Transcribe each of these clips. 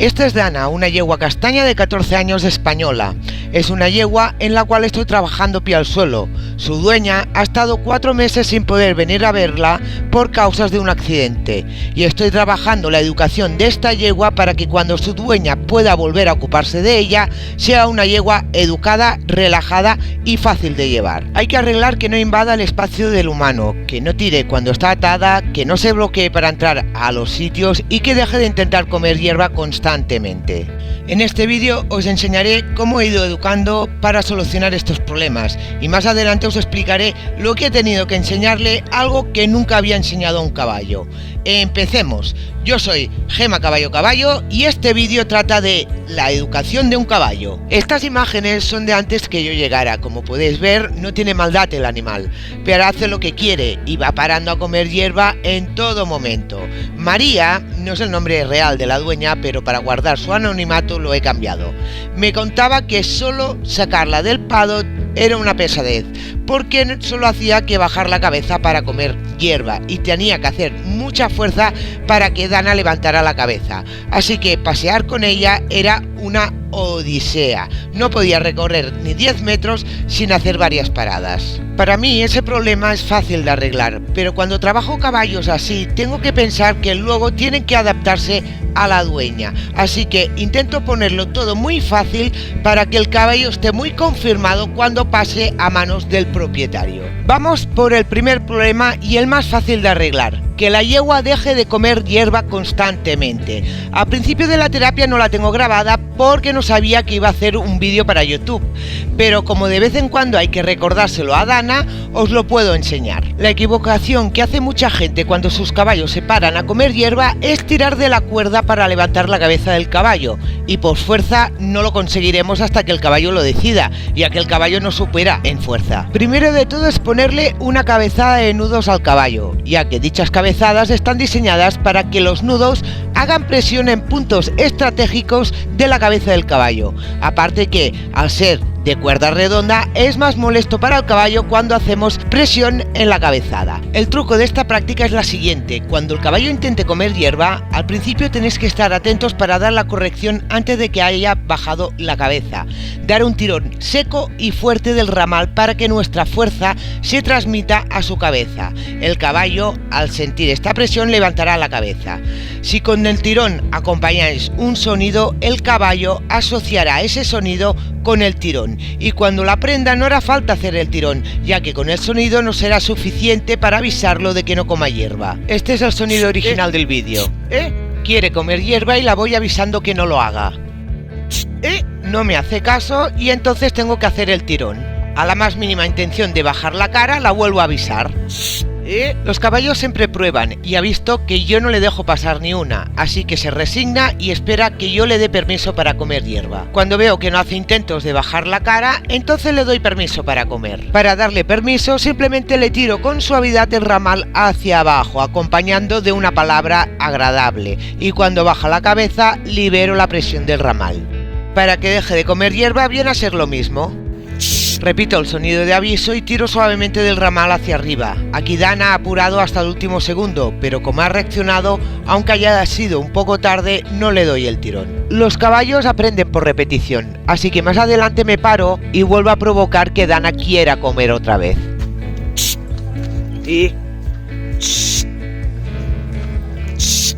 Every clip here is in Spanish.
Esta es Dana, una yegua castaña de 14 años española. Es una yegua en la cual estoy trabajando pie al suelo. Su dueña ha estado 4 meses sin poder venir a verla por causas de un accidente. Y estoy trabajando la educación de esta yegua para que cuando su dueña pueda volver a ocuparse de ella, sea una yegua educada, relajada y fácil de llevar. Hay que arreglar que no invada el espacio del humano, que no tire cuando está atada, que no se bloquee para entrar a los sitios y que deje de intentar comer hierba constantemente. En este vídeo os enseñaré cómo he ido educando para solucionar estos problemas y más adelante os explicaré lo que he tenido que enseñarle, algo que nunca había enseñado a un caballo. Empecemos. Yo soy Gema Caballo Caballo y este vídeo trata de la educación de un caballo. Estas imágenes son de antes que yo llegara. Como podéis ver, no tiene maldad el animal, pero hace lo que quiere y va parando a comer hierba en todo momento. María no es el nombre real de la dueña, pero para guardar su anonimato lo he cambiado. Me contaba que solo sacarla del paddock era una pesadez, porque solo hacía que bajar la cabeza para comer hierba y tenía que hacer mucha fuerza para que Dana levantara la cabeza, así que pasear con ella era una odisea. No podía recorrer ni 10 metros sin hacer varias paradas. Para mí ese problema es fácil de arreglar, pero cuando trabajo caballos así tengo que pensar que luego tienen que adaptarse a la dueña, así que intento ponerlo todo muy fácil para que el caballo esté muy confirmado cuando pase a manos del propietario. Vamos por el primer problema y el más fácil de arreglar: que la yegua deje de comer hierba constantemente. Al principio de la terapia no la tengo grabada porque no sabía que iba a hacer un vídeo para YouTube, pero como de vez en cuando hay que recordárselo a Dana, os lo puedo enseñar. La equivocación que hace mucha gente cuando sus caballos se paran a comer hierba es tirar de la cuerda para levantar la cabeza del caballo, y por fuerza no lo conseguiremos hasta que el caballo lo decida, ya que el caballo no supera en fuerza. Primero de todo es ponerle una cabezada de nudos al caballo, ya que dichas cabezadas están diseñadas para que los nudos hagan presión en puntos estratégicos de la cabeza del caballo. Aparte que, al ser de cuerda redonda, es más molesto para el caballo cuando hacemos presión en la cabezada. El truco de esta práctica es la siguiente: cuando el caballo intente comer hierba, al principio tenéis que estar atentos para dar la corrección antes de que haya bajado la cabeza. Dar un tirón seco y fuerte del ramal para que nuestra fuerza se transmita a su cabeza. El caballo, al sentir esta presión, levantará la cabeza. Si con el tirón acompañáis un sonido, el caballo asociará ese sonido con el tirón, y cuando la aprenda no hará falta hacer el tirón, ya que con el sonido no será suficiente para avisarlo de que no coma hierba. Este es el sonido original del vídeo. Quiere comer hierba y la voy avisando que no lo haga. No me hace caso y entonces tengo que hacer el tirón. A la más mínima intención de bajar la cara, la vuelvo a avisar. Los caballos siempre prueban y ha visto que yo no le dejo pasar ni una, así que se resigna y espera que yo le dé permiso para comer hierba. Cuando veo que no hace intentos de bajar la cara, entonces le doy permiso para comer. Para darle permiso, simplemente le tiro con suavidad el ramal hacia abajo, acompañando de una palabra agradable, y cuando baja la cabeza, libero la presión del ramal. Para que deje de comer hierba, viene a ser lo mismo. Repito el sonido de aviso y tiro suavemente del ramal hacia arriba. Aquí Dana ha apurado hasta el último segundo, pero como ha reaccionado, aunque haya sido un poco tarde, no le doy el tirón. Los caballos aprenden por repetición, así que más adelante me paro y vuelvo a provocar que Dana quiera comer otra vez.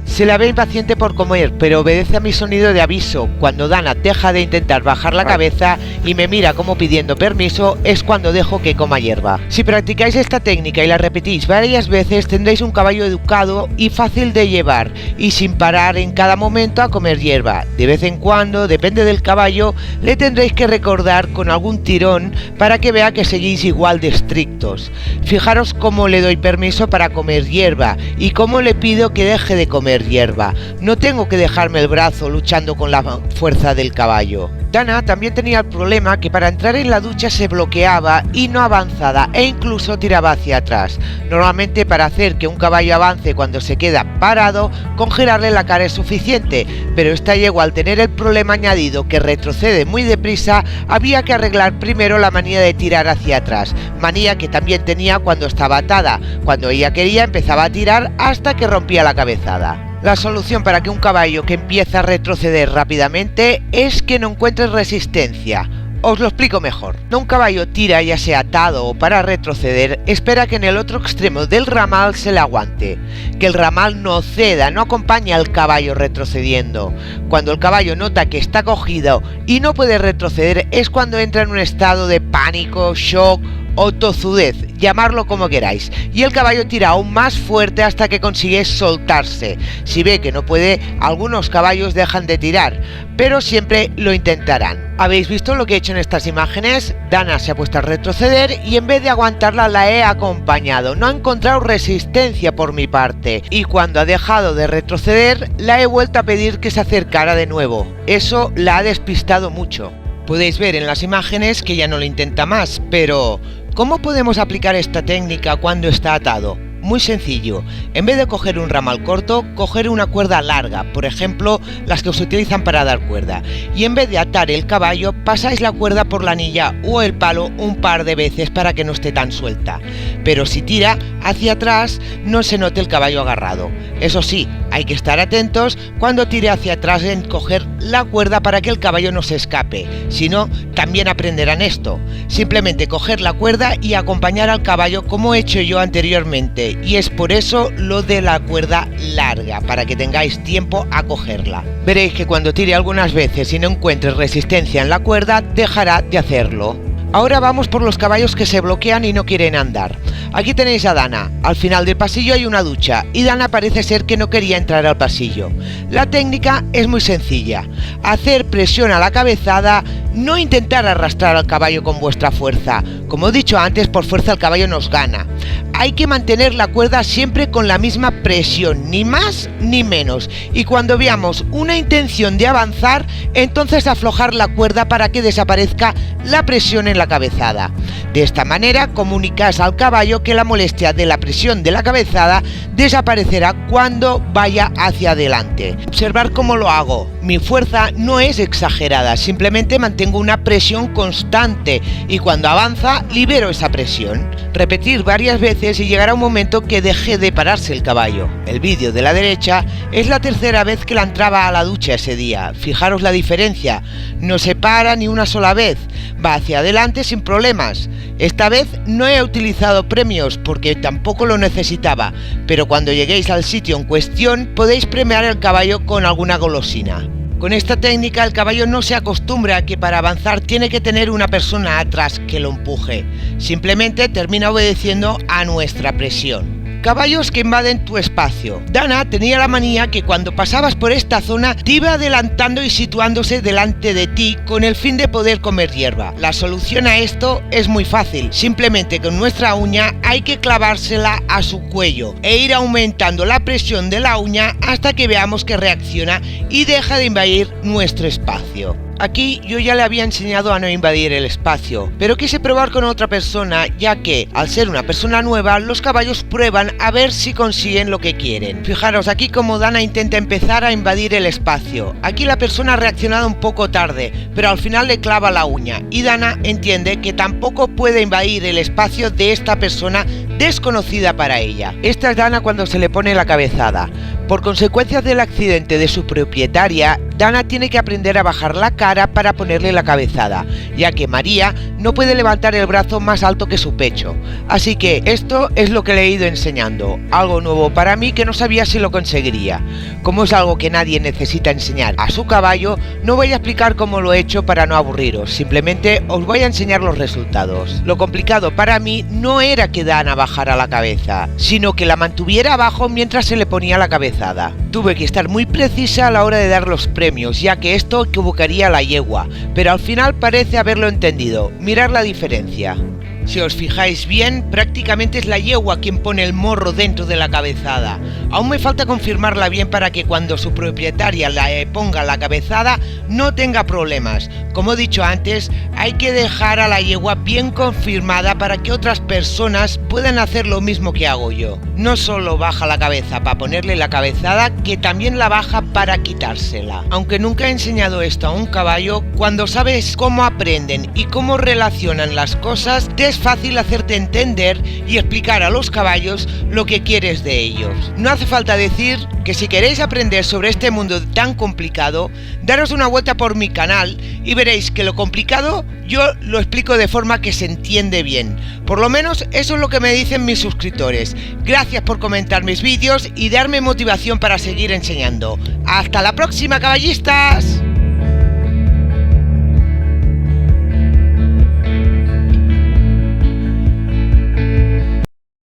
Se la ve impaciente por comer, pero obedece a mi sonido de aviso. Cuando Dana deja de intentar bajar la cabeza y me mira como pidiendo permiso, es cuando dejo que coma hierba. Si practicáis esta técnica y la repetís varias veces, tendréis un caballo educado y fácil de llevar, y sin parar en cada momento a comer hierba. De vez en cuando, depende del caballo, le tendréis que recordar con algún tirón para que vea que seguís igual de estrictos. Fijaros cómo le doy permiso para comer hierba y cómo le pido que deje de comer hierba. No tengo que dejarme el brazo luchando con la fuerza del caballo. Dana también tenía el problema que para entrar en la ducha se bloqueaba y no avanzaba e incluso tiraba hacia atrás. Normalmente para hacer que un caballo avance cuando se queda parado, con girarle la cara es suficiente, pero esta yegua al tener el problema añadido que retrocede muy deprisa, había que arreglar primero la manía de tirar hacia atrás, manía que también tenía cuando estaba atada. Cuando ella quería empezaba a tirar hasta que rompía la cabezada. La solución para que un caballo que empieza a retroceder rápidamente es que no encuentre resistencia. Os lo explico mejor. Cuando un caballo tira, ya sea atado o para retroceder, espera que en el otro extremo del ramal se le aguante, que el ramal no ceda, no acompañe al caballo retrocediendo. Cuando el caballo nota que está cogido y no puede retroceder es cuando entra en un estado de pánico, shock o tozudez, llamarlo como queráis, y el caballo tira aún más fuerte hasta que consigue soltarse. Si ve que no puede, algunos caballos dejan de tirar, pero siempre lo intentarán. ¿Habéis visto lo que he hecho en estas imágenes? Dana se ha puesto a retroceder y en vez de aguantarla la he acompañado. No ha encontrado resistencia por mi parte, y cuando ha dejado de retroceder la he vuelto a pedir que se acercara de nuevo. Eso la ha despistado mucho. Podéis ver en las imágenes que ya no lo intenta más, pero ¿cómo podemos aplicar esta técnica cuando está atado? Muy sencillo, en vez de coger un ramal corto, coger una cuerda larga, por ejemplo, las que se utilizan para dar cuerda, y en vez de atar el caballo, pasáis la cuerda por la anilla o el palo un par de veces para que no esté tan suelta. Pero si tira hacia atrás, no se note el caballo agarrado. Eso sí, hay que estar atentos cuando tire hacia atrás en coger la cuerda para que el caballo no se escape. Si no, también aprenderán esto. Simplemente coger la cuerda y acompañar al caballo como he hecho yo anteriormente. Y es por eso lo de la cuerda larga, para que tengáis tiempo a cogerla. Veréis que cuando tire algunas veces y no encuentre resistencia en la cuerda, dejará de hacerlo. Ahora vamos por los caballos que se bloquean y no quieren andar. Aquí tenéis a Dana. Al final del pasillo hay una ducha y Dana parece ser que no quería entrar al pasillo. La técnica es muy sencilla. Hacer presión a la cabezada, no intentar arrastrar al caballo con vuestra fuerza. Como he dicho antes, por fuerza el caballo nos gana. Hay que mantener la cuerda siempre con la misma presión, ni más ni menos. Y cuando veamos una intención de avanzar, entonces aflojar la cuerda para que desaparezca la presión en la cabezada. De esta manera comunicas al caballo que la molestia de la presión de la cabezada desaparecerá cuando vaya hacia adelante. Observar cómo lo hago. Mi fuerza no es exagerada, simplemente mantengo una presión constante y cuando avanza libero esa presión. Repetir varias veces y llegará un momento que deje de pararse el caballo. El vídeo de la derecha es la tercera vez que la entraba a la ducha ese día. Fijaros la diferencia, no se para ni una sola vez, va hacia adelante sin problemas. Esta vez no he utilizado premios porque tampoco lo necesitaba, pero cuando lleguéis al sitio en cuestión podéis premiar al caballo con alguna golosina. Con esta técnica el caballo no se acostumbra a que para avanzar tiene que tener una persona atrás que lo empuje. Simplemente termina obedeciendo a nuestra presión. Caballos que invaden tu espacio. Dana tenía la manía que cuando pasabas por esta zona te iba adelantando y situándose delante de ti con el fin de poder comer hierba. La solución a esto es muy fácil. Simplemente con nuestra uña hay que clavársela a su cuello e ir aumentando la presión de la uña hasta que veamos que reacciona y deja de invadir nuestro espacio. Aquí yo ya le había enseñado a no invadir el espacio, pero quise probar con otra persona, ya que, al ser una persona nueva, los caballos prueban a ver si consiguen lo que quieren. Fijaros aquí como Dana intenta empezar a invadir el espacio. Aquí la persona ha reaccionado un poco tarde, pero al final le clava la uña, y Dana entiende que tampoco puede invadir el espacio de esta persona desconocida para ella. Esta es Dana cuando se le pone la cabezada. Por consecuencia del accidente de su propietaria, Dana tiene que aprender a bajar la cara para ponerle la cabezada, ya que María no puede levantar el brazo más alto que su pecho. Así que esto es lo que le he ido enseñando, algo nuevo para mí que no sabía si lo conseguiría. Como es algo que nadie necesita enseñar a su caballo, no voy a explicar cómo lo he hecho para no aburriros, simplemente os voy a enseñar los resultados. Lo complicado para mí no era que Dana bajara la cabeza, sino que la mantuviera abajo mientras se le ponía la cabezada. Tuve que estar muy precisa a la hora de dar los premios, ya que esto equivocaría a la yegua, pero al final parece haberlo entendido. Mirad la diferencia. Si os fijáis bien, prácticamente es la yegua quien pone el morro dentro de la cabezada. Aún me falta confirmarla bien para que cuando su propietaria le ponga la cabezada no tenga problemas. Como he dicho antes, hay que dejar a la yegua bien confirmada para que otras personas puedan hacer lo mismo que hago yo. No solo baja la cabeza para ponerle la cabezada, que también la baja para quitársela. Aunque nunca he enseñado esto a un caballo, cuando sabes cómo aprenden y cómo relacionan las cosas, te es fácil hacerte entender y explicar a los caballos lo que quieres de ellos. No hace falta decir que si queréis aprender sobre este mundo tan complicado, daros una vuelta por mi canal y veréis que lo complicado yo lo explico de forma que se entiende bien. Por lo menos eso es lo que me dicen mis suscriptores. Gracias por comentar mis vídeos y darme motivación para seguir enseñando. ¡Hasta la próxima, caballistas!